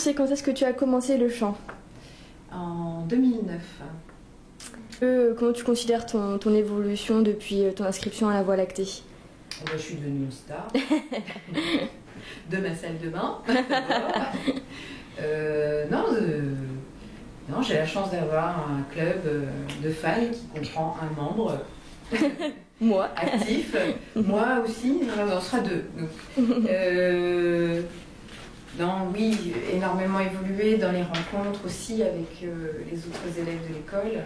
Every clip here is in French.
C'est quand est-ce que tu as commencé le chant? En 2009. Comment tu considères ton évolution depuis ton inscription à la Voie lactée? Je suis devenue une star de ma salle de bain. Non, j'ai la chance d'avoir un club de fans qui comprend un membre Moi. actif. Moi aussi, on sera deux. Non, oui, énormément évolué dans les rencontres aussi avec les autres élèves de l'école.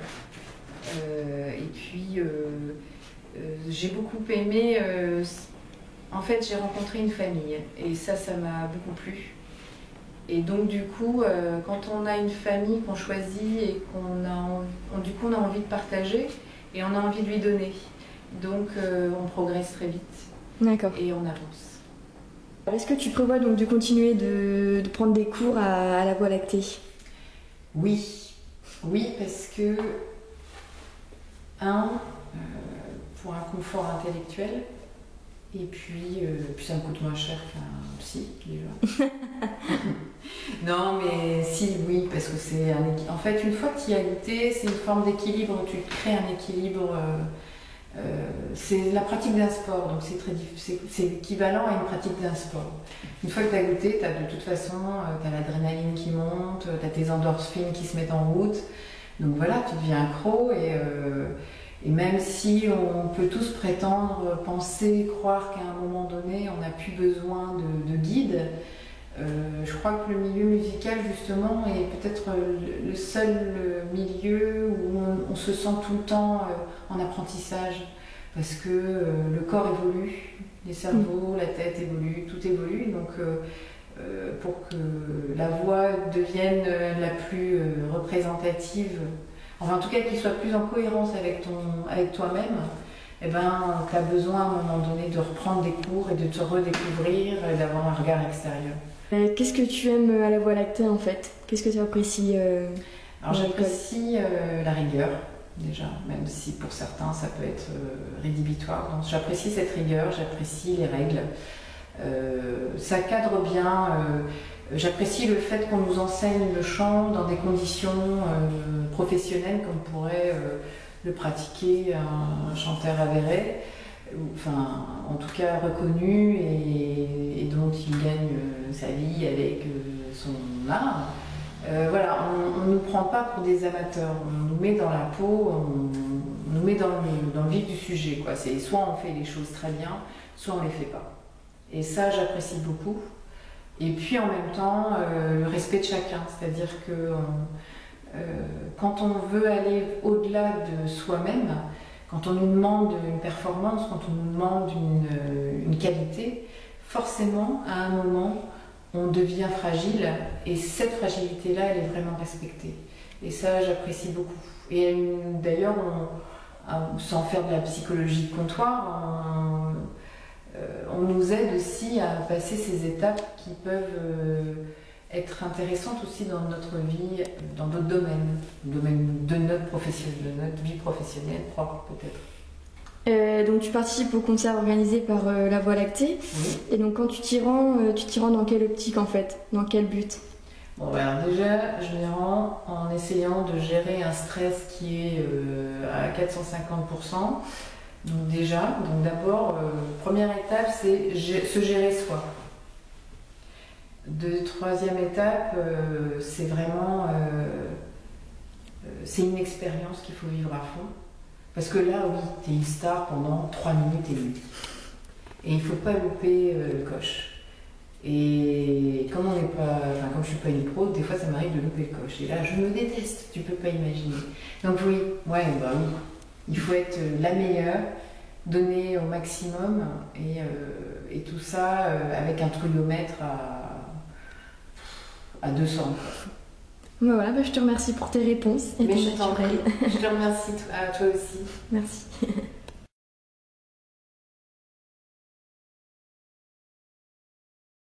Et puis, j'ai beaucoup aimé. En fait, j'ai rencontré une famille et ça m'a beaucoup plu. Et donc, du coup, quand on a une famille qu'on choisit et du coup, on a envie de partager et on a envie de lui donner. Donc, on progresse très vite. D'accord. Et on avance. Est-ce que tu prévois donc de continuer de prendre des cours à la Voie lactée? Oui, parce que pour un confort intellectuel, et puis ça me coûte moins cher qu'un psy déjà. Non, mais si, oui, parce que c'est en fait, une fois que tu y as goûté, c'est une forme d'équilibre, tu crées un équilibre. C'est la pratique d'un sport, donc c'est équivalent à une pratique d'un sport. Une fois que tu as goûté, tu as de toute façon t'as l'adrénaline qui monte, tu as tes endorphines qui se mettent en route. Donc voilà, tu deviens accro et même si on peut tous prétendre, penser, croire qu'à un moment donné on n'a plus besoin de guide, je crois que le milieu musical justement est peut-être le seul milieu où on se sent tout le temps en apprentissage parce que le corps évolue, les cerveaux, la tête évolue, tout évolue. Donc pour que la voix devienne la plus représentative, enfin en tout cas qu'il soit plus en cohérence avec toi-même, eh ben, tu as besoin à un moment donné de reprendre des cours et de te redécouvrir et d'avoir un regard extérieur. Qu'est-ce que tu aimes à la Voie lactée en fait? Qu'est-ce que tu apprécies Alors j'apprécie la rigueur déjà, même si pour certains ça peut être rédhibitoire. Donc j'apprécie cette rigueur, j'apprécie les règles. Ça cadre bien. J'apprécie le fait qu'on nous enseigne le chant dans des conditions professionnelles comme pourrait le pratiquer un chanteur avéré. Enfin, en tout cas reconnu et dont il gagne sa vie avec son art. Voilà, on ne nous prend pas pour des amateurs, on nous met dans la peau, on nous met dans le vif du sujet, quoi. C'est soit on fait les choses très bien, soit on ne les fait pas. Et ça, j'apprécie beaucoup. Et puis en même temps, le respect de chacun, c'est-à-dire que quand on veut aller au-delà de soi-même, quand on nous demande une performance, quand on nous demande une qualité, forcément, à un moment, on devient fragile et cette fragilité-là, elle est vraiment respectée. Et ça, j'apprécie beaucoup. Et d'ailleurs, sans faire de la psychologie de comptoir, on nous aide aussi à passer ces étapes qui peuvent être intéressantes aussi dans notre vie, dans d'autres domaines, de notre vie professionnelle propre peut-être. Donc tu participes au concert organisé par la Voie lactée. Oui. Et donc quand tu t'y rends dans quelle optique en fait? Dans quel but? Bon, alors déjà, je m'y rends en essayant de gérer un stress qui est à 450%. Donc déjà, d'abord, première étape, c'est se gérer soi. Troisième étape, c'est vraiment c'est une expérience qu'il faut vivre à fond. Parce que là, oui, tu es une star pendant 3 minutes et demie. Et il ne faut pas louper le coche. Et comme comme je ne suis pas une pro, des fois ça m'arrive de louper le coche. Et là, je me déteste, tu ne peux pas imaginer. Donc oui, oui, il faut être la meilleure, donner au maximum, et tout ça avec un truiomètre à 200. Voilà, je te remercie pour tes réponses et Mais ton je t'en prie. naturel. Je te remercie à toi aussi. Merci.